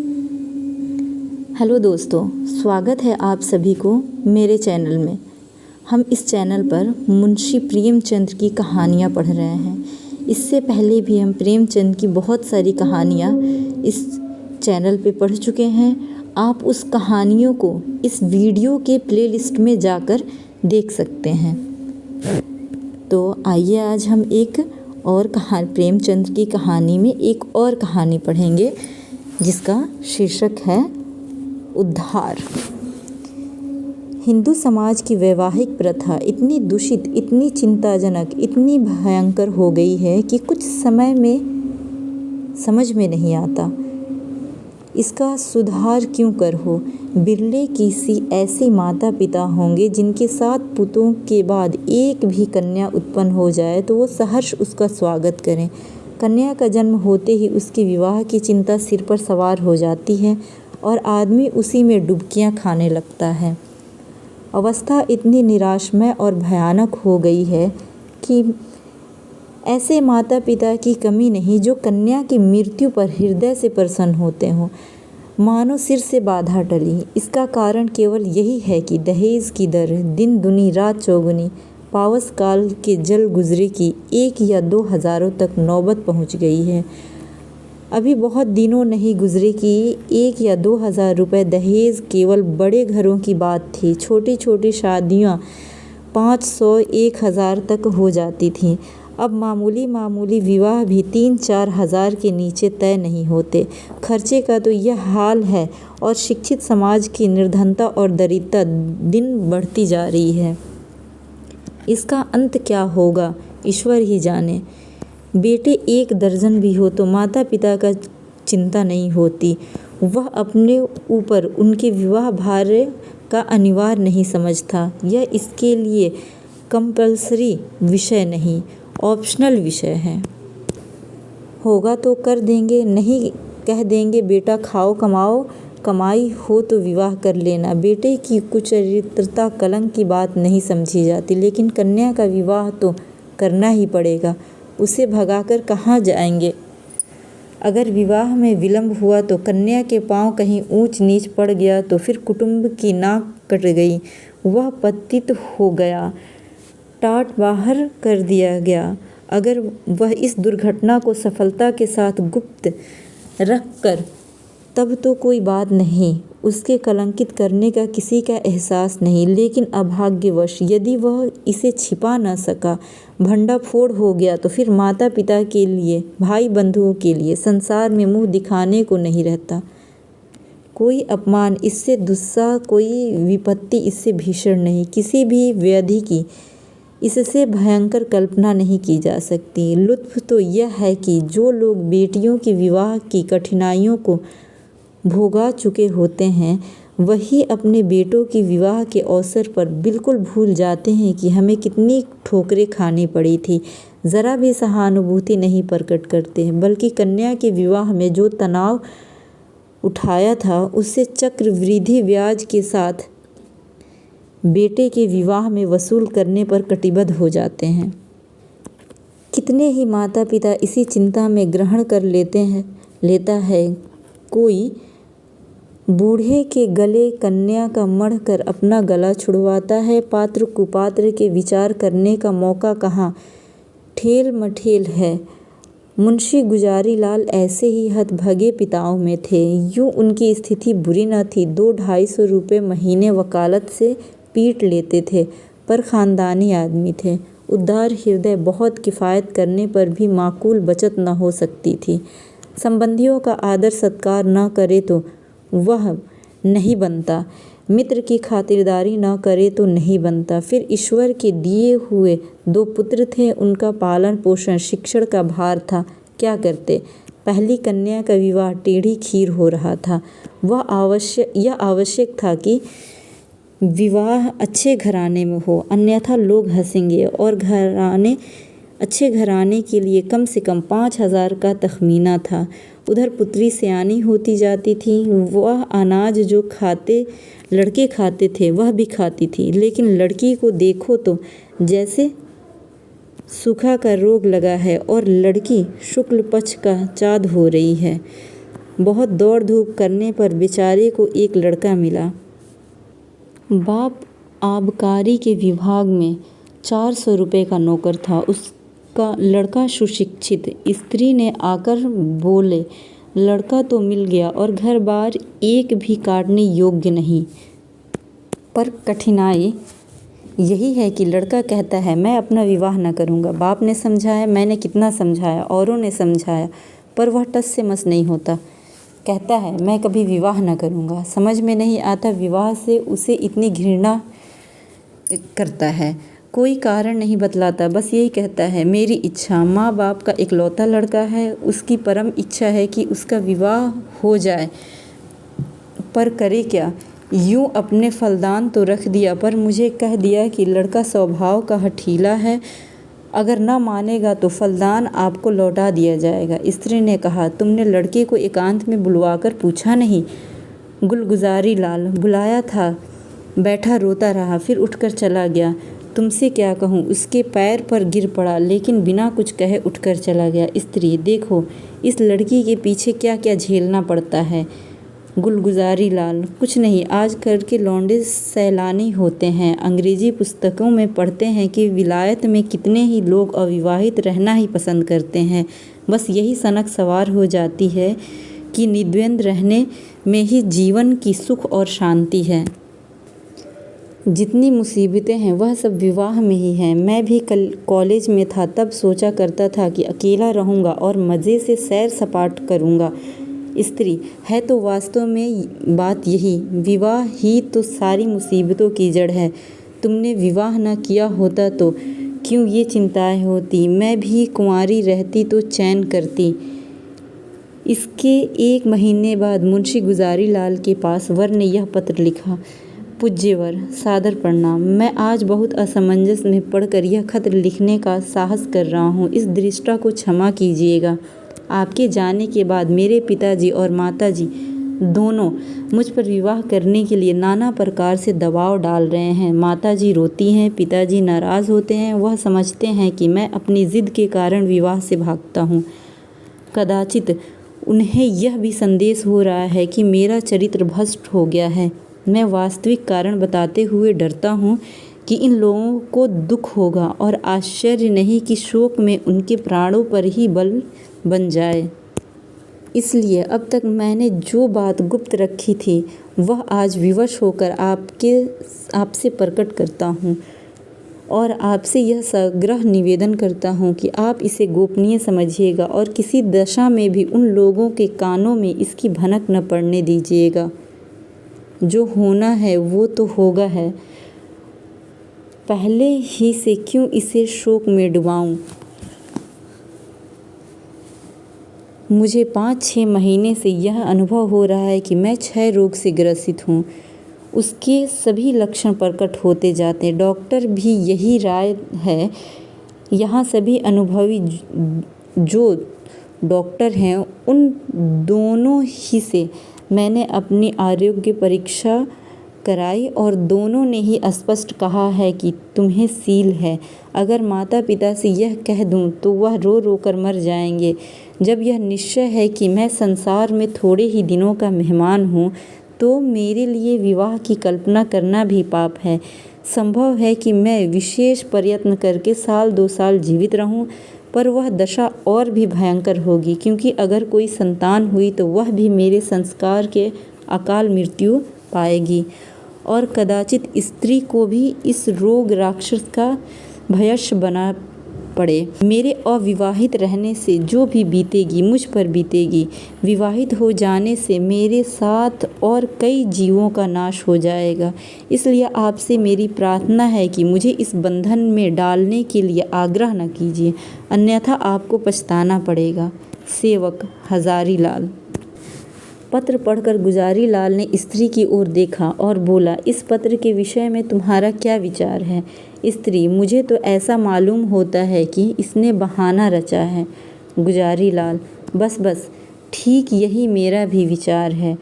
Hello दोस्तों, स्वागत है आप सभी को मेरे चैनल में। हम इस चैनल पर मुंशी प्रेमचंद की कहानियाँ पढ़ रहे हैं। इससे पहले भी हम प्रेमचंद की बहुत सारी कहानियाँ इस चैनल पे पढ़ चुके हैं। आप उस कहानियों को इस वीडियो के प्लेलिस्ट में जाकर देख सकते हैं। तो आइए आज हम एक और प्रेमचंद की कहानी में एक और कहानी पढ़ेंगे जिसका शीर्षक है उद्धार। हिंदू समाज की वैवाहिक प्रथा इतनी दूषित, इतनी चिंताजनक, इतनी भयंकर हो गई है कि कुछ समय में समझ में नहीं आता इसका सुधार क्यों कर हो। बिरले किसी ऐसे माता पिता होंगे जिनके 7 पुतों के बाद एक भी कन्या उत्पन्न हो जाए तो वो सहर्ष उसका स्वागत करें। कन्या का जन्म होते ही उसके विवाह की चिंता सिर पर सवार हो जाती है और आदमी उसी में डुबकियां खाने लगता है। अवस्था इतनी निराशमय और भयानक हो गई है कि ऐसे माता पिता की कमी नहीं जो कन्या की मृत्यु पर हृदय से प्रसन्न होते हों। मानो सिर से बाधा टली। इसका कारण केवल यही है कि दहेज की दर दिन दुनी रात चौगुनी, पावस काल के जल गुजरे की 1 या 2 हज़ारों तक नौबत पहुंच गई है। अभी बहुत दिनों नहीं गुजरे कि 1 या 2 हज़ार रुपये दहेज केवल बड़े घरों की बात थी। छोटी छोटी शादियाँ 500 1 हज़ार तक हो जाती थीं। अब मामूली विवाह भी 3-4 हज़ार के नीचे तय नहीं होते। खर्चे का तो यह हाल है और शिक्षित समाज की निर्धनता और दरिद्रता दिन बढ़ती जा रही है। इसका अंत क्या होगा ईश्वर ही जाने। बेटे 1 दर्जन भी हो तो माता पिता का चिंता नहीं होती। वह अपने ऊपर उनके विवाह भार का अनिवार्य नहीं समझता। यह इसके लिए कंपल्सरी विषय नहीं, ऑप्शनल विषय है। होगा तो कर देंगे, नहीं कह देंगे बेटा खाओ कमाओ, कमाई हो तो विवाह कर लेना। बेटे की कुचरित्रता कलंक की बात नहीं समझी जाती, लेकिन कन्या का विवाह तो करना ही पड़ेगा। उसे भगाकर कहाँ जाएंगे। अगर विवाह में विलंब हुआ तो कन्या के पांव कहीं ऊंच नीच पड़ गया तो फिर कुटुंब की नाक कट गई। वह पतित हो गया, टाट बाहर कर दिया गया। अगर वह इस दुर्घटना को सफलता के साथ गुप्त रख कर तब तो कोई बात नहीं, उसके कलंकित करने का किसी का एहसास नहीं। लेकिन अभाग्यवश यदि वह इसे छिपा न सका, भंडाफोड़ हो गया तो फिर माता पिता के लिए, भाई बंधुओं के लिए संसार में मुंह दिखाने को नहीं रहता। कोई अपमान इससे दुस्सा, कोई विपत्ति इससे भीषण नहीं। किसी भी व्याधि की इससे भयंकर कल्पना नहीं की जा सकती। लुत्फ तो यह है कि जो लोग बेटियों की विवाह की कठिनाइयों को भोगा चुके होते हैं वही अपने बेटों की विवाह के अवसर पर बिल्कुल भूल जाते हैं कि हमें कितनी ठोकरें खानी पड़ी थी। ज़रा भी सहानुभूति नहीं प्रकट करते हैं, बल्कि कन्या के विवाह में जो तनाव उठाया था उससे चक्रवृद्धि ब्याज के साथ बेटे के विवाह में वसूल करने पर कटिबद्ध हो जाते हैं। कितने ही माता पिता इसी चिंता में ग्रहण कर लेता है। कोई बूढ़े के गले कन्या का मढ़ कर अपना गला छुड़वाता है। पात्र कुपात्र के विचार करने का मौका कहाँ, ठेल मठेल है। मुंशी गुजारी लाल ऐसे ही हतभगे पिताओं में थे। यूँ उनकी स्थिति बुरी न थी। 200-250 रुपये महीने वकालत से पीट लेते थे, पर ख़ानदानी आदमी थे। उदार हृदय बहुत किफ़ायत करने पर भी माकूल बचत न हो सकती थी। संबंधियों का आदर सत्कार न करे तो वह नहीं बनता, मित्र की खातिरदारी न करे तो नहीं बनता। फिर ईश्वर के दिए हुए 2 पुत्र थे, उनका पालन पोषण शिक्षण का भार था। क्या करते। पहली कन्या का विवाह टेढ़ी खीर हो रहा था। यह आवश्यक था कि विवाह अच्छे घराने में हो, अन्यथा लोग हंसेंगे। और अच्छे घराने के लिए कम से कम 5,000 का तखमीना था। उधर पुत्री सयानी होती जाती थी। वह अनाज जो लड़के खाते थे वह भी खाती थी, लेकिन लड़की को देखो तो जैसे सूखा का रोग लगा है और लड़की शुक्ल पक्ष का चाँद हो रही है। बहुत दौड़ धूप करने पर बेचारे को एक लड़का मिला। बाप आबकारी के विभाग में 400 रुपये का नौकर था। उसका लड़का सुशिक्षित। स्त्री ने आकर बोले, लड़का तो मिल गया और घर बार एक भी काटने योग्य नहीं। पर कठिनाई यही है कि लड़का कहता है मैं अपना विवाह न करूँगा। बाप ने समझाया, मैंने कितना समझाया, औरों ने समझाया, पर वह टस से मस नहीं होता। कहता है मैं कभी विवाह न करूँगा। समझ में नहीं आता विवाह से उसे इतनी घृणा करता है। कोई कारण नहीं बतलाता, बस यही कहता है मेरी इच्छा। माँ बाप का इकलौता लड़का है, उसकी परम इच्छा है कि उसका विवाह हो जाए, पर करे क्या। यूँ अपने फलदान तो रख दिया, पर मुझे कह दिया कि लड़का स्वभाव का हठीला है, अगर ना मानेगा तो फलदान आपको लौटा दिया जाएगा। स्त्री ने कहा, तुमने लड़के को एकांत में बुलवाकर पूछा नहीं? गुलगुजारी लाल बुलाया था, बैठा रोता रहा, फिर उठकर चला गया। तुमसे क्या कहूँ, उसके पैर पर गिर पड़ा, लेकिन बिना कुछ कहे उठकर चला गया। स्त्री, देखो इस लड़की के पीछे क्या क्या झेलना पड़ता है। गुलगुजारी लाल, कुछ नहीं, आजकल के लौंडे सैलानी होते हैं। अंग्रेजी पुस्तकों में पढ़ते हैं कि विलायत में कितने ही लोग अविवाहित रहना ही पसंद करते हैं। बस यही सनक सवार हो जाती है कि निद्वंद रहने में ही जीवन की सुख और शांति है। जितनी मुसीबतें हैं वह सब विवाह में ही हैं। मैं भी कल कॉलेज में था, तब सोचा करता था कि अकेला रहूँगा और मज़े से सैर सपाट करूँगा। स्त्री, है तो वास्तव में बात यही। विवाह ही तो सारी मुसीबतों की जड़ है। तुमने विवाह न किया होता तो क्यों ये चिंताएं होती। मैं भी कुंवारी रहती तो चैन करती। इसके 1 महीने बाद मुंशी गुजारी लाल के पास वर ने यह पत्र लिखा। पूज्यवर, सादर प्रणाम। मैं आज बहुत असमंजस में पड़कर यह खत लिखने का साहस कर रहा हूँ। इस दृष्टा को क्षमा कीजिएगा। आपके जाने के बाद मेरे पिताजी और माताजी दोनों मुझ पर विवाह करने के लिए नाना प्रकार से दबाव डाल रहे हैं। माताजी रोती हैं, पिताजी नाराज़ होते हैं। वह समझते हैं कि मैं अपनी ज़िद के कारण विवाह से भागता हूँ। कदाचित उन्हें यह भी संदेश हो रहा है कि मेरा चरित्र भ्रष्ट हो गया है। मैं वास्तविक कारण बताते हुए डरता हूँ कि इन लोगों को दुख होगा और आश्चर्य नहीं कि शोक में उनके प्राणों पर ही बल बन जाए। इसलिए अब तक मैंने जो बात गुप्त रखी थी वह आज विवश होकर आपसे प्रकट करता हूँ और आपसे यह सग्रह निवेदन करता हूँ कि आप इसे गोपनीय समझिएगा और किसी दशा में भी उन लोगों के कानों में इसकी भनक न पड़ने दीजिएगा। जो होना है वो तो होगा है, पहले ही से क्यों इसे शोक में डुबाऊं। मुझे 5-6 महीने से यह अनुभव हो रहा है कि मैं क्षय रोग से ग्रसित हूँ। उसके सभी लक्षण प्रकट होते जाते हैं। डॉक्टर भी यही राय है। यहाँ सभी अनुभवी जो डॉक्टर हैं उन दोनों ही से मैंने अपनी आरोग्य परीक्षा कराई और दोनों ने ही स्पष्ट कहा है कि तुम्हें सील है। अगर माता पिता से यह कह दूं तो वह रो रो कर मर जाएंगे। जब यह निश्चय है कि मैं संसार में थोड़े ही दिनों का मेहमान हूँ तो मेरे लिए विवाह की कल्पना करना भी पाप है। संभव है कि मैं विशेष प्रयत्न करके 1-2 साल जीवित रहूँ, पर वह दशा और भी भयंकर होगी, क्योंकि अगर कोई संतान हुई तो वह भी मेरे संस्कार के अकाल मृत्यु पाएगी और कदाचित स्त्री को भी इस रोग राक्षस का भयस्य बना पड़े। मेरे अविवाहित रहने से जो भी बीतेगी मुझ पर बीतेगी। विवाहित हो जाने से मेरे साथ और कई जीवों का नाश हो जाएगा। इसलिए आपसे मेरी प्रार्थना है कि मुझे इस बंधन में डालने के लिए आग्रह न कीजिए, अन्यथा आपको पछताना पड़ेगा। सेवक हजारी लाल। पत्र पढ़कर गुजारी लाल ने स्त्री की ओर देखा और बोला, इस पत्र के विषय में तुम्हारा क्या विचार है। स्त्री, मुझे तो ऐसा मालूम होता है कि इसने बहाना रचा है। गुजारी लाल, बस ठीक यही मेरा भी विचार है।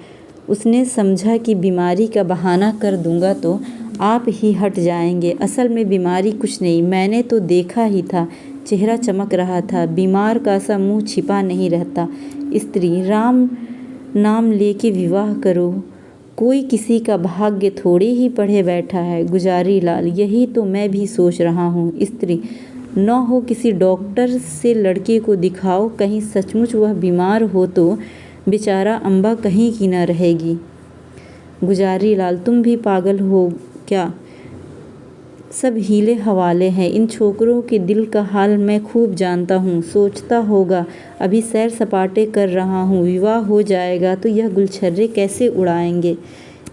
उसने समझा कि बीमारी का बहाना कर दूंगा तो आप ही हट जाएंगे। असल में बीमारी कुछ नहीं, मैंने तो देखा ही था, चेहरा चमक रहा था। बीमार का सा मुँह छिपा नहीं रहता। स्त्री, राम नाम लेके विवाह करो। कोई किसी का भाग्य थोड़ी ही पढ़े बैठा है गुजारी लाल, यही तो मैं भी सोच रहा हूँ। स्त्री: न हो किसी डॉक्टर से लड़के को दिखाओ, कहीं सचमुच वह बीमार हो तो बेचारा अम्बा कहीं की न रहेगी। गुजारी लाल: तुम भी पागल हो क्या? सब हीले हवाले हैं। इन छोकरों के दिल का हाल मैं खूब जानता हूँ। सोचता होगा अभी सैर सपाटे कर रहा हूँ, विवाह हो जाएगा तो यह गुलछर्रे कैसे उड़ाएंगे।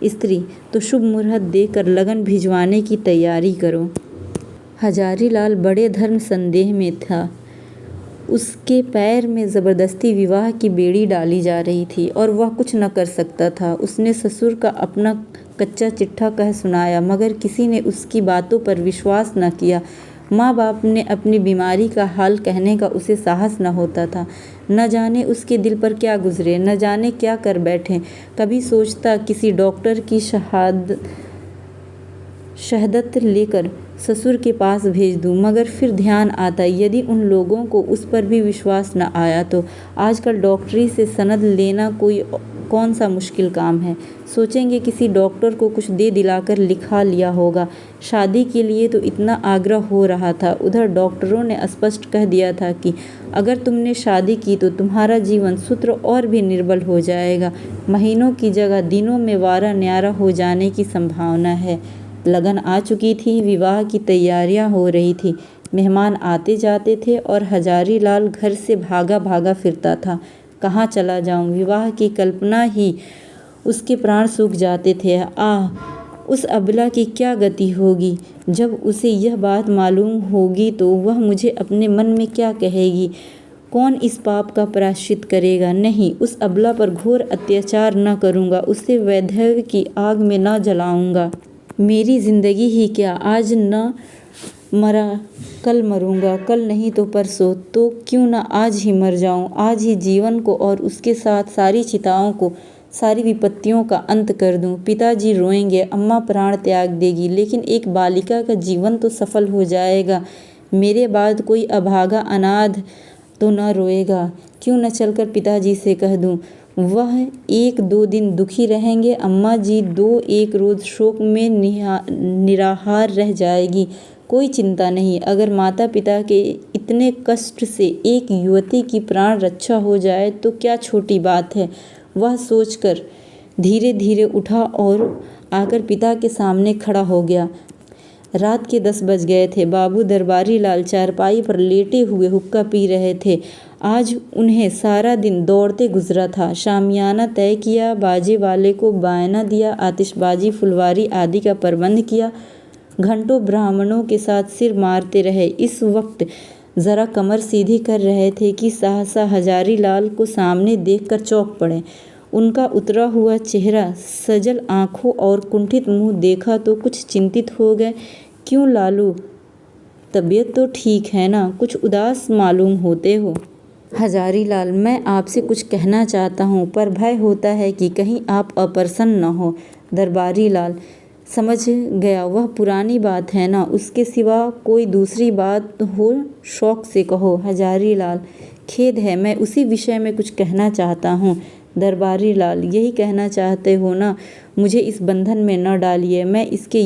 स्त्री: तो शुभ मुहूर्त देकर लगन भिजवाने की तैयारी करो। हजारी लाल बड़े धर्म संदेह में था। उसके पैर में ज़बरदस्ती विवाह की बेड़ी डाली जा रही थी और वह कुछ न कर सकता था। उसने ससुर का अपना कच्चा चिट्ठा कह सुनाया, मगर किसी ने उसकी बातों पर विश्वास न किया। माँ बाप ने अपनी बीमारी का हाल कहने का उसे साहस न होता था। न जाने उसके दिल पर क्या गुजरे, न जाने क्या कर बैठे। कभी सोचता किसी डॉक्टर की शहादत लेकर ससुर के पास भेज दूं, मगर फिर ध्यान आता यदि उन लोगों को उस पर भी विश्वास न आया तो। आजकल डॉक्टरी से सनद लेना कौन सा मुश्किल काम है। सोचेंगे किसी डॉक्टर को कुछ दे दिलाकर लिखा लिया होगा। शादी के लिए तो इतना आग्रह हो रहा था। उधर डॉक्टरों ने स्पष्ट कह दिया था कि अगर तुमने शादी की तो तुम्हारा जीवन सूत्र और भी निर्बल हो जाएगा। महीनों की जगह दिनों में वारा न्यारा हो जाने की संभावना है। लगन आ चुकी थी, विवाह की तैयारियां हो रही थी, मेहमान आते जाते थे और हजारी लाल घर से भागा भागा फिरता था। कहाँ चला जाऊं, विवाह की कल्पना ही उसके प्राण सूख जाते थे। आह, उस अबला की क्या गति होगी। जब उसे यह बात मालूम होगी तो वह मुझे अपने मन में क्या कहेगी। कौन इस पाप का प्रायश्चित करेगा। नहीं, उस अबला पर घोर अत्याचार न करूँगा, उसे वैधव्य की आग में न जलाऊँगा। मेरी जिंदगी ही क्या, आज न मरा कल मरूंगा, कल नहीं तो परसों, तो क्यों न आज ही मर जाऊं। आज ही जीवन को और उसके साथ सारी चिताओं को, सारी विपत्तियों का अंत कर दूं। पिताजी रोएंगे, अम्मा प्राण त्याग देगी, लेकिन एक बालिका का जीवन तो सफल हो जाएगा। मेरे बाद कोई अभागा अनाथ तो न रोएगा। क्यों न चलकर पिताजी से कह दूं। वह 1-2 दिन दुखी रहेंगे, अम्मा जी 2-1 रोज शोक में निराहार रह जाएगी। कोई चिंता नहीं, अगर माता पिता के इतने कष्ट से एक युवती की प्राण रक्षा हो जाए तो क्या छोटी बात है। वह सोचकर धीरे धीरे उठा और आकर पिता के सामने खड़ा हो गया। रात के 10 बज गए थे। बाबू दरबारी लाल चारपाई पर लेटे हुए हुक्का पी रहे थे। आज उन्हें सारा दिन दौड़ते गुजरा था। शामियाना तय किया, बाजे वाले को बायना दिया, आतिशबाजी फुलवारी आदि का प्रबंध किया। घंटों ब्राह्मणों के साथ सिर मारते रहे। इस वक्त जरा कमर सीधी कर रहे थे कि सहसा हजारी लाल को सामने देखकर चौंक पड़े। उनका उतरा हुआ चेहरा, सजल आंखों और कुंठित मुंह देखा तो कुछ चिंतित हो गए। क्यों लालू, तबीयत तो ठीक है ना? कुछ उदास मालूम होते हो। हजारी लाल, मैं आपसे कुछ कहना चाहता हूँ, पर भय होता है कि कहीं आप अप्रसन्न न हो। दरबारी लाल, समझ गया, वह पुरानी बात है ना, उसके सिवा कोई दूसरी बात हो शौक से कहो। हजारी लाल, खेद है, मैं उसी विषय में कुछ कहना चाहता हूँ। दरबारी लाल, यही कहना चाहते हो ना? मुझे इस बंधन में न डालिए, मैं इसके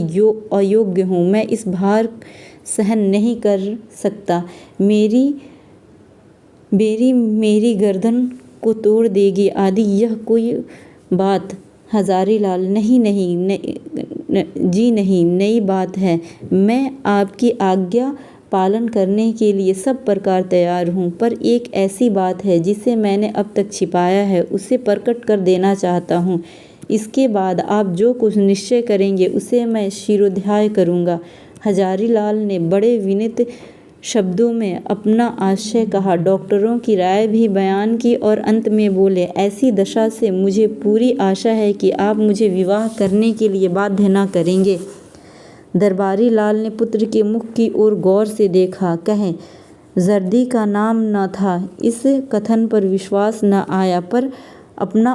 अयोग्य हूँ, मैं इस भार सहन नहीं कर सकता। मेरी गर्दन को तोड़ देगी आदि यह कोई बात। हजारी लाल, नहीं जी नहीं, नई बात है। मैं आपकी आज्ञा पालन करने के लिए सब प्रकार तैयार हूँ, पर एक ऐसी बात है जिसे मैंने अब तक छिपाया है, उसे प्रकट कर देना चाहता हूँ। इसके बाद आप जो कुछ निश्चय करेंगे उसे मैं शिरोधार्य करूँगा। हजारी लाल ने बड़े विनीत शब्दों में अपना आशय कहा, डॉक्टरों की राय भी बयान की और अंत में बोले, ऐसी दशा से मुझे पूरी आशा है कि आप मुझे विवाह करने के लिए बाध्य न करेंगे। दरबारी लाल ने पुत्र के मुख की ओर गौर से देखा। कहें जर्दी का नाम न था। इस कथन पर विश्वास न आया, पर अपना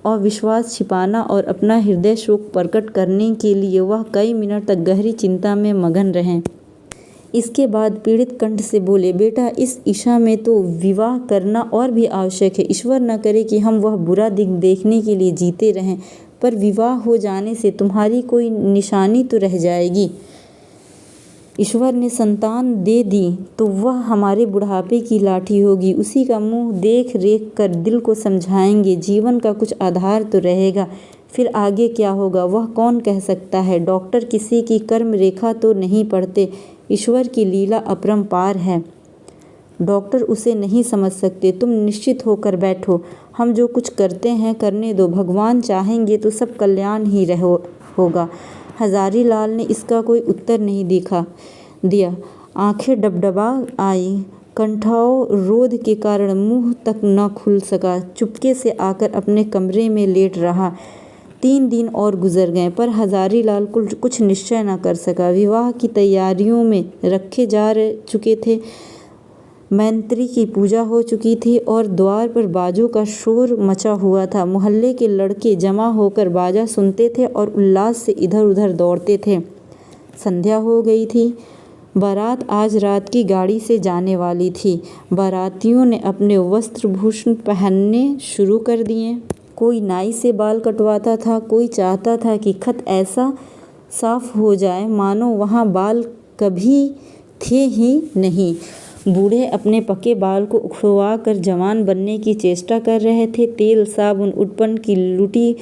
अविश्वास छिपाना और अपना हृदय शोक प्रकट करने के लिए वह कई मिनट तक गहरी चिंता में मगन रहे। इसके बाद पीड़ित कंठ से बोले, बेटा इस ईशा में तो विवाह करना और भी आवश्यक है। ईश्वर न करे कि हम वह बुरा दिन देखने के लिए जीते रहें, पर विवाह हो जाने से तुम्हारी कोई निशानी तो रह जाएगी। ईश्वर ने संतान दे दी तो वह हमारे बुढ़ापे की लाठी होगी। उसी का मुँह देख रेख कर दिल को समझाएंगे। जीवन का कुछ आधार तो रहेगा। फिर आगे क्या होगा वह कौन कह सकता है। डॉक्टर किसी की कर्म रेखा तो नहीं पढ़ते। ईश्वर की लीला अपरंपार है, डॉक्टर उसे नहीं समझ सकते। तुम निश्चित होकर बैठो, हम जो कुछ करते हैं करने दो। भगवान चाहेंगे तो सब कल्याण ही होगा। हजारीलाल ने इसका कोई उत्तर नहीं दिया। आंखें डबडबा आई। कंठावरोध के कारण मुंह तक न खुल सका। चुपके से आकर अपने कमरे में लेट रहा। 3 दिन और गुजर गए, पर हजारीलाल कुछ निश्चय न कर सका। विवाह की तैयारियों में रखे जा चुके थे। मैंत्री की पूजा हो चुकी थी और द्वार पर बाजों का शोर मचा हुआ था। मोहल्ले के लड़के जमा होकर बाजा सुनते थे और उल्लास से इधर उधर दौड़ते थे। संध्या हो गई थी। बारात आज रात की गाड़ी से जाने वाली थी। बारातियों ने अपने वस्त्रभूषण पहनने शुरू कर दिए। कोई नाई से बाल कटवाता था, कोई चाहता था कि खत ऐसा साफ हो जाए मानो वहाँ बाल कभी थे ही नहीं। बूढ़े अपने पके बाल को उखड़वा कर जवान बनने की चेष्टा कर रहे थे। तेल साबुन उत्पन्न की लूटी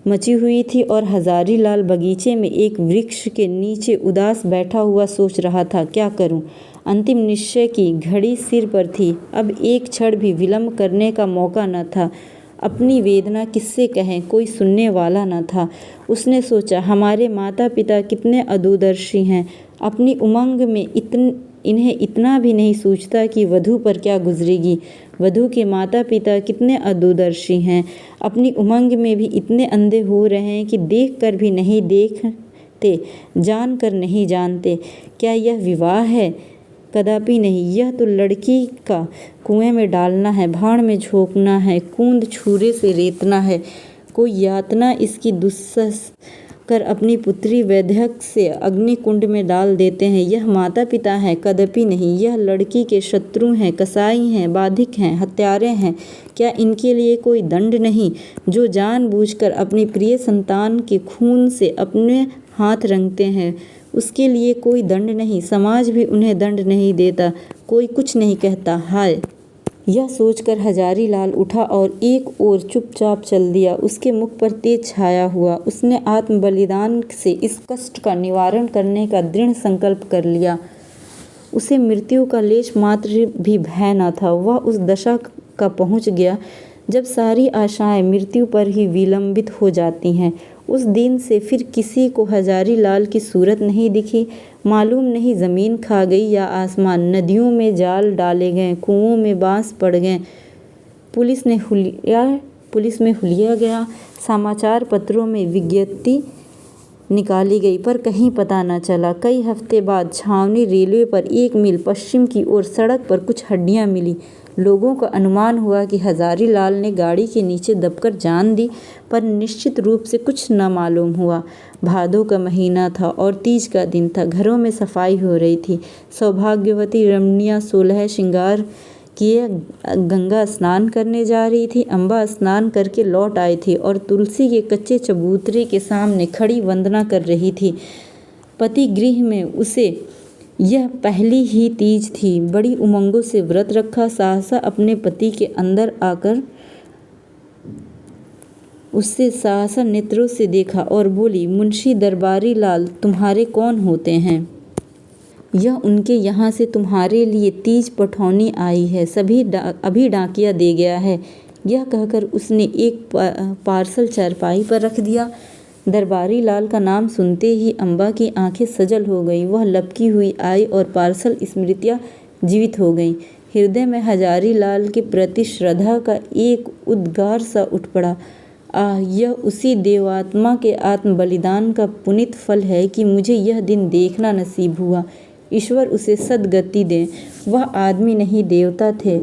मची हुई थी और हजारीलाल बगीचे में एक वृक्ष के नीचे उदास बैठा हुआ सोच रहा था, क्या करूं? अंतिम निश्चय की घड़ी सिर पर थी। अब एक क्षण भी विलंब करने का मौका न था। अपनी वेदना किससे कहें, कोई सुनने वाला न था। उसने सोचा, हमारे माता पिता कितने अदूरदर्शी हैं। अपनी उमंग में इन्हें इतना भी नहीं सूझता कि वधू पर क्या गुजरेगी। वधू के माता पिता कितने अदूरदर्शी हैं। अपनी उमंग में भी इतने अंधे हो रहे हैं कि देख कर भी नहीं देखते, जान कर नहीं जानते। क्या यह विवाह है? कदापि नहीं। यह तो लड़की का कुएं में डालना है, भाड़ में झोंकना है, कूंद छुरे से रेतना है। कोई यातना इसकी दुस्सह कर अपनी पुत्री वैद्यक से अग्निकुंड में डाल देते हैं। यह माता पिता हैं? कदापि नहीं। यह लड़की के शत्रु हैं, कसाई हैं, बाधिक हैं, हत्यारे हैं। क्या इनके लिए कोई दंड नहीं? जो जानबूझकर अपनी प्रिय संतान के खून से अपने हाथ रंगते हैं, उसके लिए कोई दंड नहीं। समाज भी उन्हें दंड नहीं देता, कोई कुछ नहीं कहता। हाय! यह सोचकर हजारीलाल उठा और एक ओर चुपचाप चल दिया। उसके मुख पर तेज छाया हुआ। उसने आत्म बलिदान से इस कष्ट का निवारण करने का दृढ़ संकल्प कर लिया। उसे मृत्यु का लेश मात्र भी भय न था। वह उस दशा का पहुँच गया जब सारी आशाएं मृत्यु पर ही विलंबित हो जाती हैं। उस दिन से फिर किसी को हजारीलाल की सूरत नहीं दिखी। मालूम नहीं ज़मीन खा गई या आसमान। नदियों में जाल डाले गए, कुओं में बांस पड़ गए, पुलिस में हुलिया गया, समाचार पत्रों में विज्ञप्ति निकाली गई, पर कहीं पता न चला। कई हफ्ते बाद छावनी रेलवे पर 1 मील पश्चिम की ओर सड़क पर कुछ हड्डियां मिली। लोगों का अनुमान हुआ कि हजारीलाल ने गाड़ी के नीचे दबकर जान दी, पर निश्चित रूप से कुछ न मालूम हुआ। भादों का महीना था और तीज का दिन था। घरों में सफाई हो रही थी। सौभाग्यवती रमणियां 16 श्रृंगार किए गंगा स्नान करने जा रही थी। अम्बा स्नान करके लौट आई थी और तुलसी के कच्चे चबूतरे के सामने खड़ी वंदना कर रही थी। पति गृह में उसे यह पहली ही तीज थी। बड़ी उमंगों से व्रत रखा। सहसा अपने पति के अंदर आकर उससे सहसा नेत्रों से देखा और बोली, मुंशी दरबारी लाल तुम्हारे कौन होते हैं? यह उनके यहाँ से तुम्हारे लिए तीज पठौनी आई है। अभी डाकिया दे गया है। यह कहकर उसने एक पार्सल चारपाई पर रख दिया। दरबारी लाल का नाम सुनते ही अम्बा की आंखें सजल हो गईं। वह लपकी हुई आई और पार्सल स्मृतियाँ जीवित हो गईं। हृदय में हजारीलाल के प्रति श्रद्धा का एक उद्गार सा उठ पड़ा। आह, यह उसी देवात्मा के आत्म बलिदान का पुनीत फल है कि मुझे यह दिन देखना नसीब हुआ। ईश्वर उसे सद्गति दे। वह आदमी नहीं देवता थे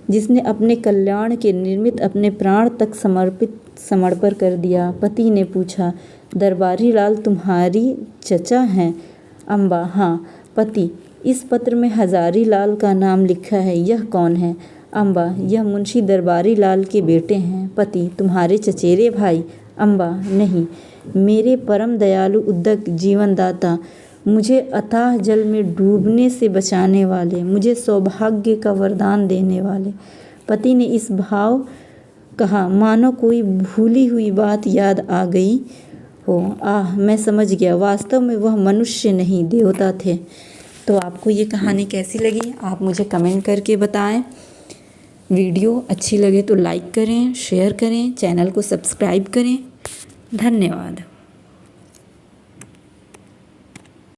जिसने अपने कल्याण के निमित्त अपने प्राण तक समर्पण कर दिया। पति ने पूछा, दरबारी लाल तुम्हारी चचा हैं? अम्बा, हाँ। पति, इस पत्र में हजारी लाल का नाम लिखा है। यह कौन है? अम्बा, यह मुंशी दरबारी लाल के बेटे हैं। पति, तुम्हारे चचेरे भाई? अम्बा, नहीं, मेरे परम दयालु उद्दक जीवनदाता, मुझे अथाह जल में डूबने से बचाने वाले, मुझे सौभाग्य का वरदान देने वाले। पति ने इस भाव कहा मानो कोई भूली हुई बात याद आ गई हो। आह, मैं समझ गया, वास्तव में वह मनुष्य नहीं देवता थे। तो आपको ये कहानी कैसी लगी आप मुझे कमेंट करके बताएं। वीडियो अच्छी लगे तो लाइक करें, शेयर करें, चैनल को सब्सक्राइब करें। धन्यवाद।